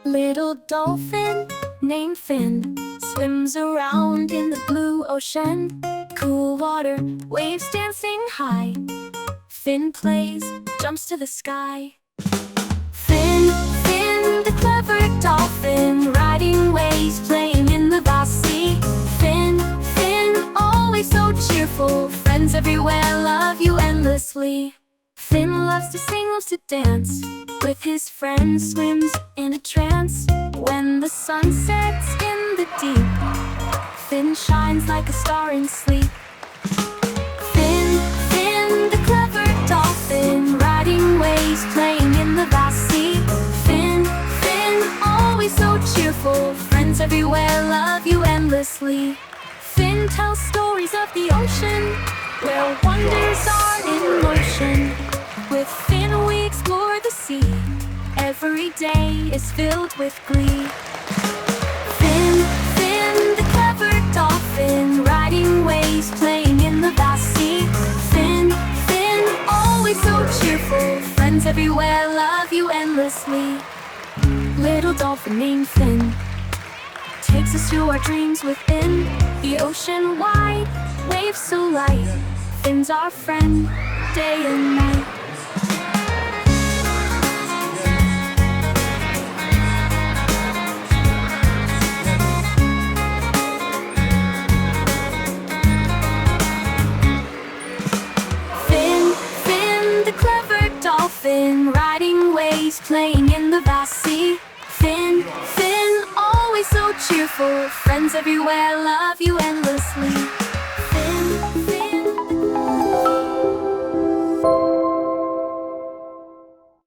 Little dolphin named Finn swims around in the blue ocean. Cool water, waves dancing high. Finn plays, jumps to the sky. Finn, Finn, the clever dolphin, riding waves, playing in the vast sea. Finn, Finn, always so cheerful, friends everywhere love you endlessly. Finn loves to sing, loves to dance, with his friends swims in a trance. When the sun sets in the deep, Finn shines like a star in sleep. Finn, Finn, the clever dolphin, riding waves, playing in the vast sea. Finn, Finn, always so cheerful, friends everywhere love you endlessly. Finn tells stories of the ocean, where wonders are in motion. With Finn we explore the sea, every day is filled with glee. Finn, Finn, the clever dolphin, riding waves, playing in the vast sea. Finn, Finn, always so cheerful, friends everywhere love you endlessly. Little dolphin named Finn takes us to our dreams within the ocean wide, waves so light. Finn's our friend, day and night. Dolphin, riding waves, playing in the vast sea. Finn, Finn, always so cheerful, friends everywhere love you endlessly.